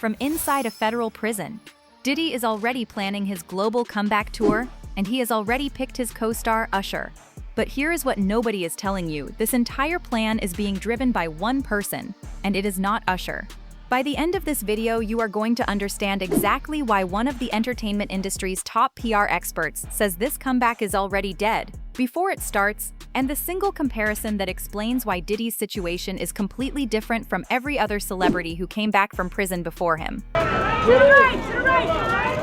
from inside a federal prison. Diddy is already planning his global comeback tour, and he has already picked his co-star Usher. But here is what nobody is telling you. This entire plan is being driven by one person, and it is not Usher. By the end of this video, you are going to understand exactly why one of the entertainment industry's top PR experts says this comeback is already dead before it starts, and the single comparison that explains why Diddy's situation is completely different from every other celebrity who came back from prison before him. To the right, to the right, to the right.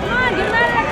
Come on, get him out of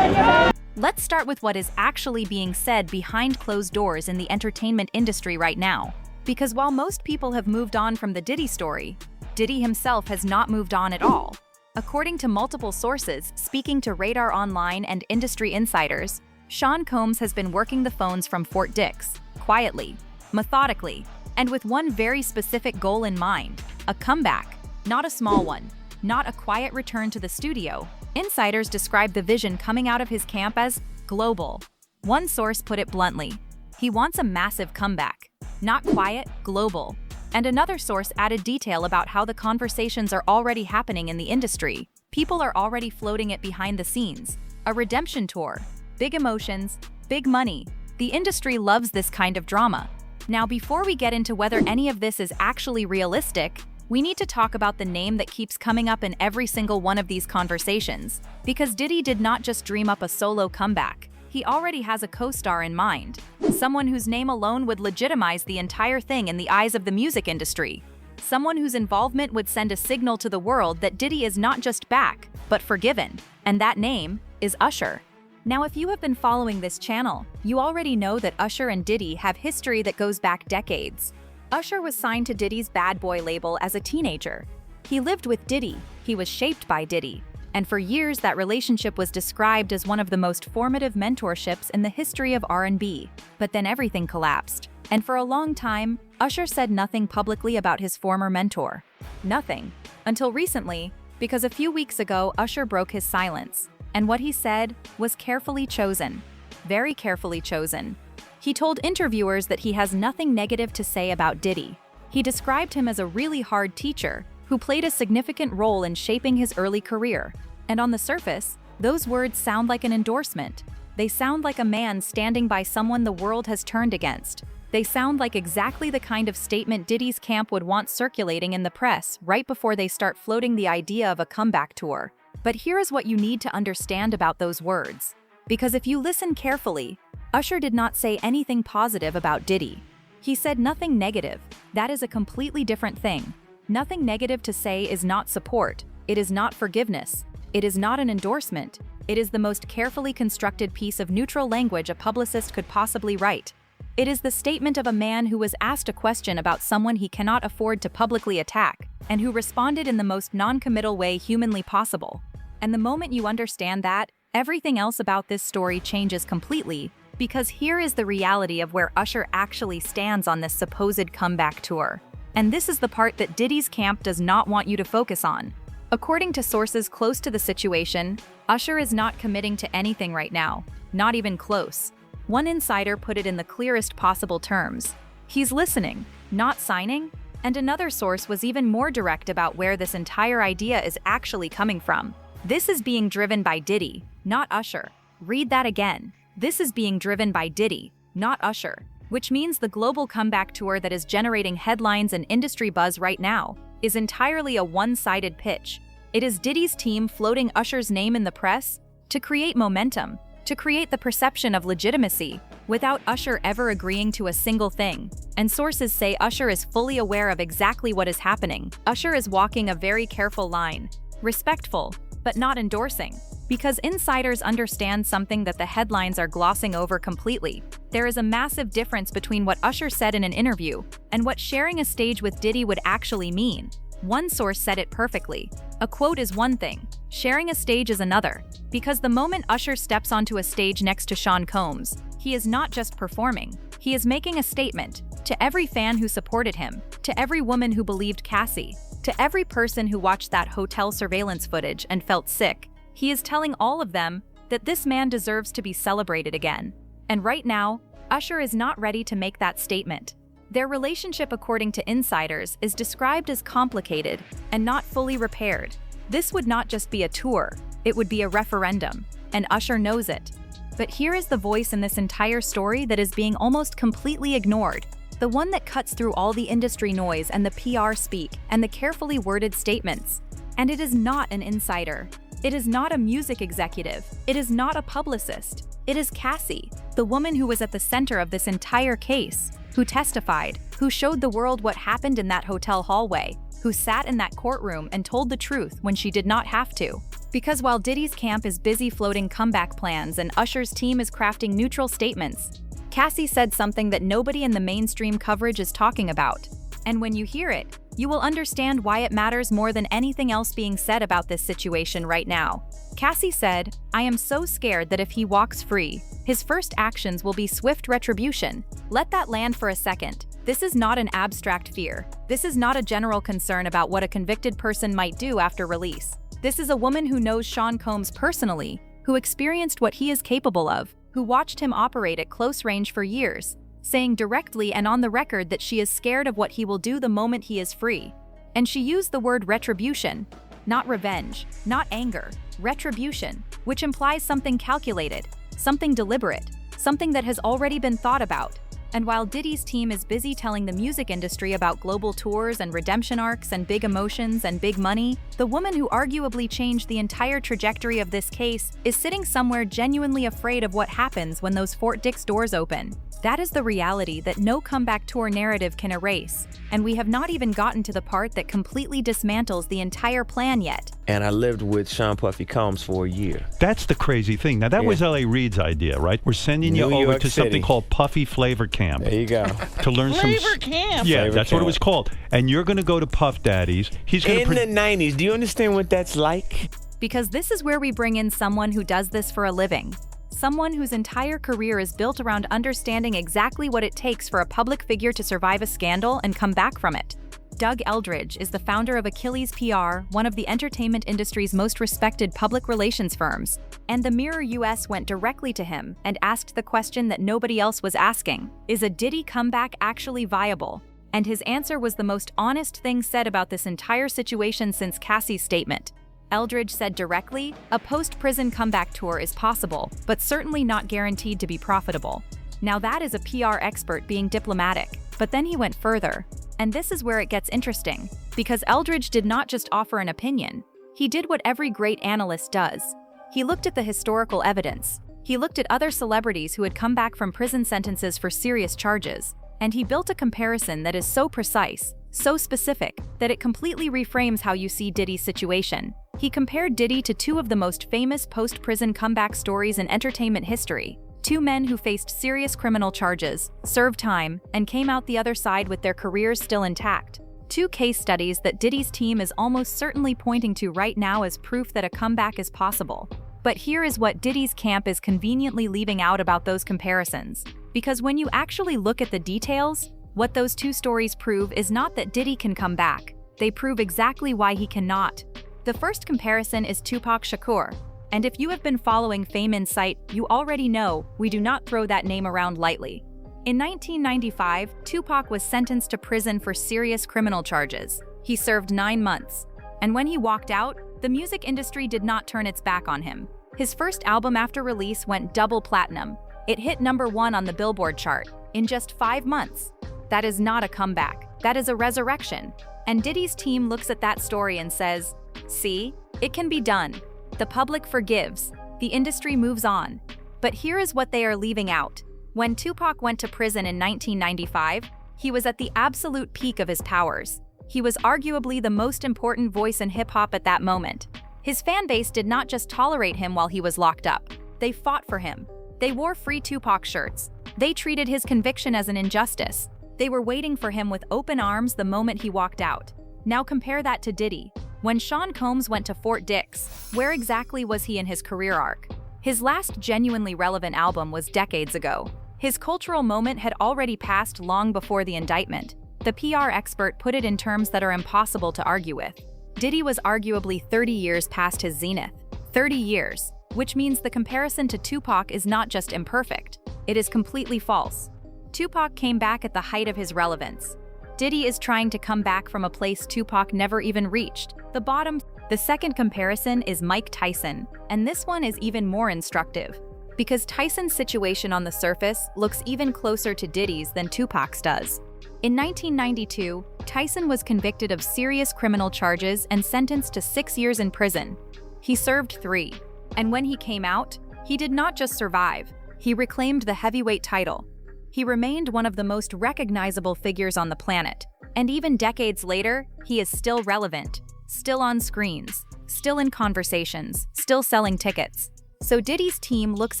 the corner. Let's start with what is actually being said behind closed doors in the entertainment industry right now. Because while most people have moved on from the Diddy story, Diddy himself has not moved on at all. According to multiple sources speaking to Radar Online and industry insiders, Sean Combs has been working the phones from Fort Dix, quietly, methodically, and with one very specific goal in mind: a comeback. Not a small one, not a quiet return to the studio. Insiders describe the vision coming out of his camp as global. One source put it bluntly: he wants a massive comeback, not quiet, global. And another source added detail about how the conversations are already happening in the industry. People are already floating it behind the scenes. A redemption tour, big emotions, big money. The industry loves this kind of drama. Now, before we get into whether any of this is actually realistic, we need to talk about the name that keeps coming up in every single one of these conversations. Because Diddy did not just dream up a solo comeback. He already has a co-star in mind. Someone whose name alone would legitimize the entire thing in the eyes of the music industry. Someone whose involvement would send a signal to the world that Diddy is not just back, but forgiven. And that name is Usher. Now, if you have been following this channel, you already know that Usher and Diddy have history that goes back decades. Usher was signed to Diddy's Bad Boy label as a teenager. He lived with Diddy, he was shaped by Diddy, and for years that relationship was described as one of the most formative mentorships in the history of R&B. But then everything collapsed. And for a long time, Usher said nothing publicly about his former mentor. Nothing. Until recently, because a few weeks ago Usher broke his silence. And what he said was carefully chosen. Very carefully chosen. He told interviewers that he has nothing negative to say about Diddy. He described him as a really hard teacher who played a significant role in shaping his early career. And on the surface, those words sound like an endorsement. They sound like a man standing by someone the world has turned against. They sound like exactly the kind of statement Diddy's camp would want circulating in the press right before they start floating the idea of a comeback tour. But here is what you need to understand about those words. Because if you listen carefully, Usher did not say anything positive about Diddy. He said nothing negative. That is a completely different thing. Nothing negative to say is not support. It is not forgiveness. It is not an endorsement. It is the most carefully constructed piece of neutral language a publicist could possibly write. It is the statement of a man who was asked a question about someone he cannot afford to publicly attack, and who responded in the most non-committal way humanly possible. And the moment you understand that, everything else about this story changes completely, because here is the reality of where Usher actually stands on this supposed comeback tour. And this is the part that Diddy's camp does not want you to focus on. According to sources close to the situation, Usher is not committing to anything right now, not even close. One insider put it in the clearest possible terms. He's listening, not signing. And another source was even more direct about where this entire idea is actually coming from. This is being driven by Diddy, not Usher. Read that again. This is being driven by Diddy, not Usher. Which means the global comeback tour that is generating headlines and industry buzz right now is entirely a one-sided pitch. It is Diddy's team floating Usher's name in the press to create momentum, to create the perception of legitimacy, without Usher ever agreeing to a single thing. And sources say Usher is fully aware of exactly what is happening. Usher is walking a very careful line, respectful, but not endorsing. Because insiders understand something that the headlines are glossing over completely. There is a massive difference between what Usher said in an interview and what sharing a stage with Diddy would actually mean. One source said it perfectly. A quote is one thing, sharing a stage is another. Because the moment Usher steps onto a stage next to Sean Combs, he is not just performing, he is making a statement to every fan who supported him, to every woman who believed Cassie, to every person who watched that hotel surveillance footage and felt sick. He is telling all of them that this man deserves to be celebrated again. And right now, Usher is not ready to make that statement. Their relationship, according to insiders, is described as complicated and not fully repaired. This would not just be a tour, it would be a referendum, and Usher knows it. But here is the voice in this entire story that is being almost completely ignored. The one that cuts through all the industry noise and the PR speak and the carefully worded statements. And it is not an insider. It is not a music executive. It is not a publicist. It is Cassie, the woman who was at the center of this entire case, who testified, who showed the world what happened in that hotel hallway, who sat in that courtroom and told the truth when she did not have to. Because while Diddy's camp is busy floating comeback plans and Usher's team is crafting neutral statements, Cassie said something that nobody in the mainstream coverage is talking about. And when you hear it, you will understand why it matters more than anything else being said about this situation right now. Cassie said, "I am so scared that if he walks free, his first actions will be swift retribution." Let that land for a second. This is not an abstract fear. This is not a general concern about what a convicted person might do after release. This is a woman who knows Sean Combs personally, who experienced what he is capable of, who watched him operate at close range for years, saying directly and on the record that she is scared of what he will do the moment he is free. And she used the word retribution, not revenge, not anger, retribution, which implies something calculated, something deliberate, something that has already been thought about. And while Diddy's team is busy telling the music industry about global tours and redemption arcs and big emotions and big money, the woman who arguably changed the entire trajectory of this case is sitting somewhere genuinely afraid of what happens when those Fort Dix doors open. That is the reality that no comeback tour narrative can erase, and we have not even gotten to the part that completely dismantles the entire plan yet. And I lived with Sean Puffy Combs for a year. That's the crazy thing. Now, that was L.A. Reid's idea, right? We're sending you New over York to City. something called Puffy Flavor Camp. There you go. To learn Flavor Camp? Yeah, Flavor that's what it Camp. was called. And you're going to go to Puff Daddy's. He's going In to... the 90s, do you understand what that's like? Because this is where we bring in someone who does this for a living. Someone whose entire career is built around understanding exactly what it takes for a public figure to survive a scandal and come back from it. Doug Eldridge is the founder of Achilles PR, one of the entertainment industry's most respected public relations firms. And the Mirror US went directly to him and asked the question that nobody else was asking: is a Diddy comeback actually viable? And his answer was the most honest thing said about this entire situation since Cassie's statement. Eldridge said directly, a post-prison comeback tour is possible, but certainly not guaranteed to be profitable. Now that is a PR expert being diplomatic, but then he went further. And this is where it gets interesting, because Eldridge did not just offer an opinion. He did what every great analyst does. He looked at the historical evidence. He looked at other celebrities who had come back from prison sentences for serious charges, and he built a comparison that is so precise, so specific, that it completely reframes how you see Diddy's situation. He compared Diddy to two of the most famous post-prison comeback stories in entertainment history. Two men who faced serious criminal charges, served time, and came out the other side with their careers still intact. Two case studies that Diddy's team is almost certainly pointing to right now as proof that a comeback is possible. But here is what Diddy's camp is conveniently leaving out about those comparisons. Because when you actually look at the details, what those two stories prove is not that Diddy can come back. They prove exactly why he cannot. The first comparison is Tupac Shakur. And if you have been following Fame Insight, you already know we do not throw that name around lightly. In 1995, Tupac was sentenced to prison for serious criminal charges. He served 9 months. And when he walked out, the music industry did not turn its back on him. His first album after release went double platinum. It hit #1 on the Billboard chart in just 5 months. That is not a comeback. That is a resurrection. And Diddy's team looks at that story and says, see, it can be done. The public forgives. The industry moves on. But here is what they are leaving out. When Tupac went to prison in 1995, he was at the absolute peak of his powers. He was arguably the most important voice in hip-hop at that moment. His fan base did not just tolerate him while he was locked up. They fought for him. They wore Free Tupac shirts. They treated his conviction as an injustice. They were waiting for him with open arms the moment he walked out. Now compare that to Diddy. When Sean Combs went to Fort Dix, where exactly was he in his career arc? His last genuinely relevant album was decades ago. His cultural moment had already passed long before the indictment. The PR expert put it in terms that are impossible to argue with. Diddy was arguably 30 years past his zenith. 30 years, which means the comparison to Tupac is not just imperfect. It is completely false. Tupac came back at the height of his relevance. Diddy is trying to come back from a place Tupac never even reached, the bottom. The second comparison is Mike Tyson, and this one is even more instructive, because Tyson's situation on the surface looks even closer to Diddy's than Tupac's does. In 1992, Tyson was convicted of serious criminal charges and sentenced to 6 years in prison. He served 3. And when he came out, he did not just survive, he reclaimed the heavyweight title. He remained one of the most recognizable figures on the planet, and even decades later, he is still relevant, still on screens, still in conversations, still selling tickets. So Diddy's team looks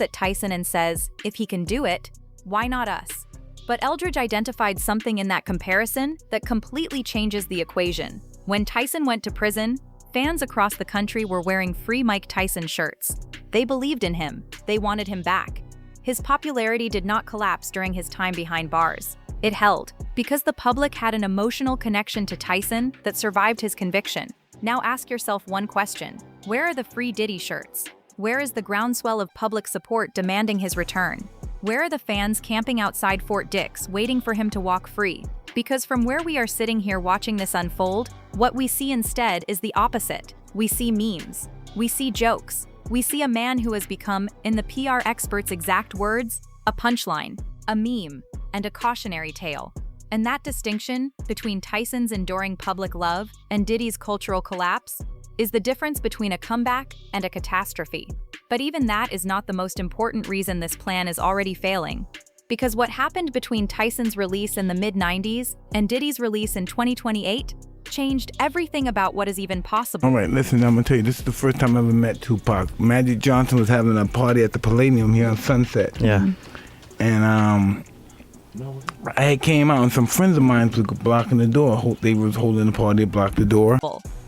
at Tyson and says, if he can do it, why not us? But Eldridge identified something in that comparison that completely changes the equation. When Tyson went to prison, fans across the country were wearing free Mike Tyson shirts. They believed in him, they wanted him back. His popularity did not collapse during his time behind bars. It held, because the public had an emotional connection to Tyson that survived his conviction. Now ask yourself one question. Where are the free Diddy shirts? Where is the groundswell of public support demanding his return? Where are the fans camping outside Fort Dix waiting for him to walk free? Because from where we are sitting here watching this unfold, what we see instead is the opposite. We see memes. We see jokes. We see a man who has become, in the PR experts' exact words, a punchline, a meme, and a cautionary tale. And that distinction between Tyson's enduring public love and Diddy's cultural collapse is the difference between a comeback and a catastrophe. But even that is not the most important reason this plan is already failing. Because what happened between Tyson's release in the mid-90s and Diddy's release in 2028 changed everything about what is even possible. All right, listen, I'm gonna tell you, this is the first time I ever met Tupac. Magic Johnson was having a party at the Palladium here on Sunset. Yeah. And I had came out and some friends of mine was blocking the door. They was holding the party, blocked the door.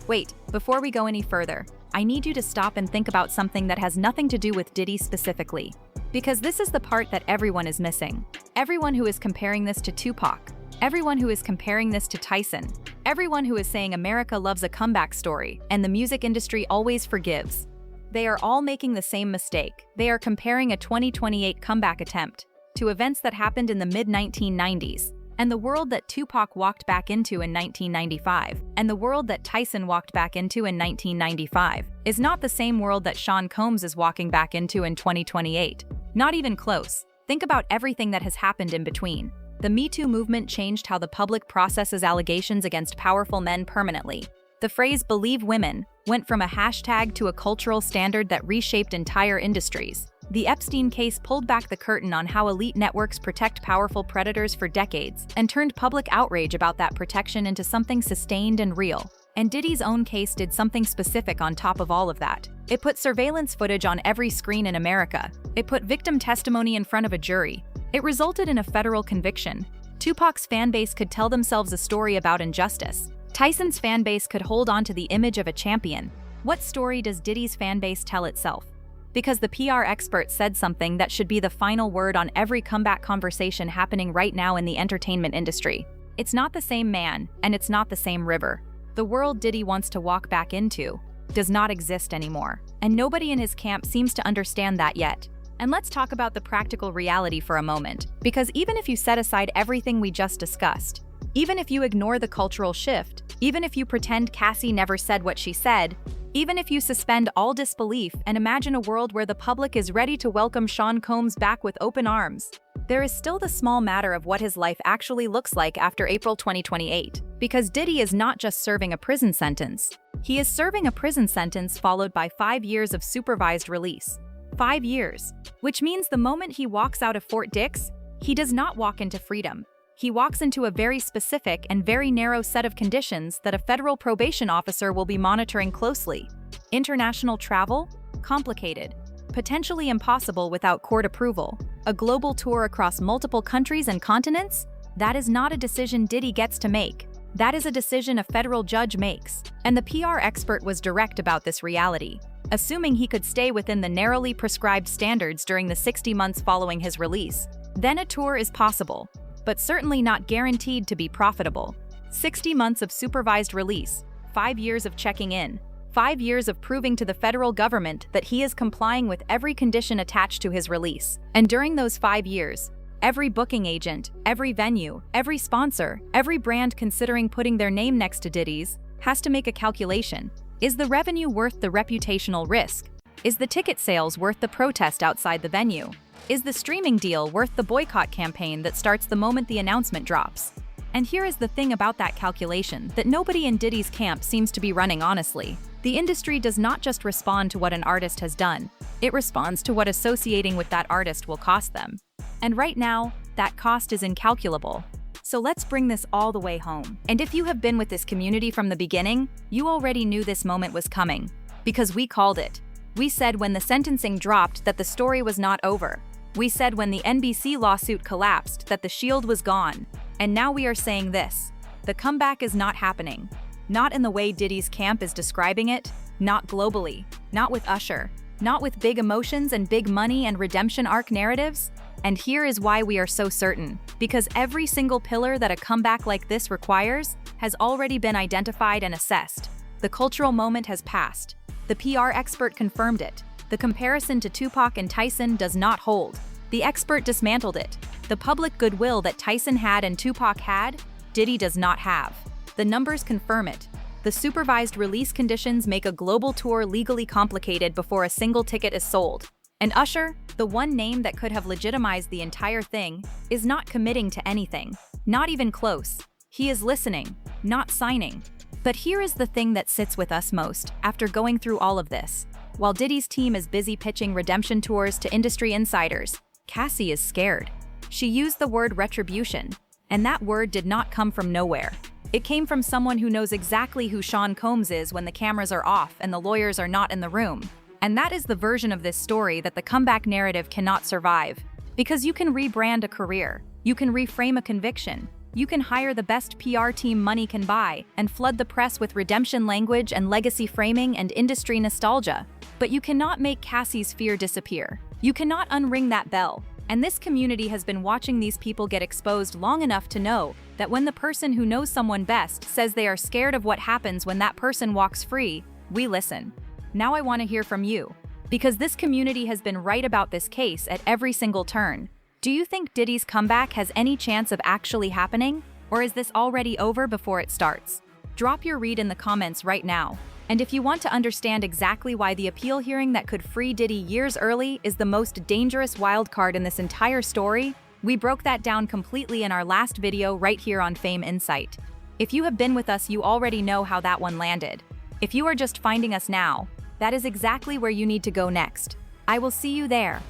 Wait, before we go any further, I need you to stop and think about something that has nothing to do with Diddy specifically. Because this is the part that everyone is missing. Everyone who is comparing this to Tupac. Everyone who is comparing this to Tyson. Everyone who is saying America loves a comeback story and the music industry always forgives. They are all making the same mistake. They are comparing a 2028 comeback attempt to events that happened in the mid-1990s, and the world that Tupac walked back into in 1995, and the world that Tyson walked back into in 1995, is not the same world that Sean Combs is walking back into in 2028. Not even close. Think about everything that has happened in between. The Me Too movement changed how the public processes allegations against powerful men permanently. The phrase "believe women" went from a hashtag to a cultural standard that reshaped entire industries. The Epstein case pulled back the curtain on how elite networks protect powerful predators for decades and turned public outrage about that protection into something sustained and real. And Diddy's own case did something specific on top of all of that. It put surveillance footage on every screen in America. It put victim testimony in front of a jury. It resulted in a federal conviction. Tupac's fanbase could tell themselves a story about injustice. Tyson's fanbase could hold on to the image of a champion. What story does Diddy's fanbase tell itself? Because the PR expert said something that should be the final word on every comeback conversation happening right now in the entertainment industry. It's not the same man, and it's not the same river. The world Diddy wants to walk back into does not exist anymore, and nobody in his camp seems to understand that yet. And let's talk about the practical reality for a moment, because even if you set aside everything we just discussed, even if you ignore the cultural shift, even if you pretend Cassie never said what she said, even if you suspend all disbelief and imagine a world where the public is ready to welcome Sean Combs back with open arms, there is still the small matter of what his life actually looks like after April 2028. Because Diddy is not just serving a prison sentence. He is serving a prison sentence followed by 5 years of supervised release. 5 years. Which means the moment he walks out of Fort Dix, he does not walk into freedom. He walks into a very specific and very narrow set of conditions that a federal probation officer will be monitoring closely. International travel? Complicated. Potentially impossible without court approval. A global tour across multiple countries and continents? That is not a decision Diddy gets to make. That is a decision a federal judge makes. And the PR expert was direct about this reality. Assuming he could stay within the narrowly prescribed standards during the 60 months following his release, then a tour is possible, but certainly not guaranteed to be profitable. 60 months of supervised release, 5 years of checking in, 5 years of proving to the federal government that he is complying with every condition attached to his release. And during those 5 years, every booking agent, every venue, every sponsor, every brand considering putting their name next to Diddy's has to make a calculation. Is the revenue worth the reputational risk? Is the ticket sales worth the protest outside the venue? Is the streaming deal worth the boycott campaign that starts the moment the announcement drops? And here is the thing about that calculation that nobody in Diddy's camp seems to be running honestly. The industry does not just respond to what an artist has done, it responds to what associating with that artist will cost them. And right now, that cost is incalculable. So let's bring this all the way home. And if you have been with this community from the beginning, you already knew this moment was coming. Because we called it. We said when the sentencing dropped that the story was not over. We said when the NBC lawsuit collapsed that the shield was gone. And now we are saying this. The comeback is not happening. Not in the way Diddy's camp is describing it, not globally, not with Usher, not with big emotions and big money and redemption arc narratives. And here is why we are so certain. Because every single pillar that a comeback like this requires has already been identified and assessed. The cultural moment has passed. The PR expert confirmed it. The comparison to Tupac and Tyson does not hold. The expert dismantled it. The public goodwill that Tyson had and Tupac had, Diddy does not have. The numbers confirm it. The supervised release conditions make a global tour legally complicated before a single ticket is sold. And Usher, the one name that could have legitimized the entire thing, is not committing to anything. Not even close. He is listening, not signing. But here is the thing that sits with us most after going through all of this. While Diddy's team is busy pitching redemption tours to industry insiders, Cassie is scared. She used the word retribution, and that word did not come from nowhere. It came from someone who knows exactly who Sean Combs is when the cameras are off and the lawyers are not in the room. And that is the version of this story that the comeback narrative cannot survive. Because you can rebrand a career, you can reframe a conviction, you can hire the best PR team money can buy and flood the press with redemption language and legacy framing and industry nostalgia. But you cannot make Cassie's fear disappear. You cannot unring that bell. And this community has been watching these people get exposed long enough to know that when the person who knows someone best says they are scared of what happens when that person walks free, we listen. Now I want to hear from you. Because this community has been right about this case at every single turn. Do you think Diddy's comeback has any chance of actually happening? Or is this already over before it starts? Drop your read in the comments right now. And if you want to understand exactly why the appeal hearing that could free Diddy years early is the most dangerous wildcard in this entire story, we broke that down completely in our last video right here on Fame Insight. If you have been with us, you already know how that one landed. If you are just finding us now, that is exactly where you need to go next. I will see you there.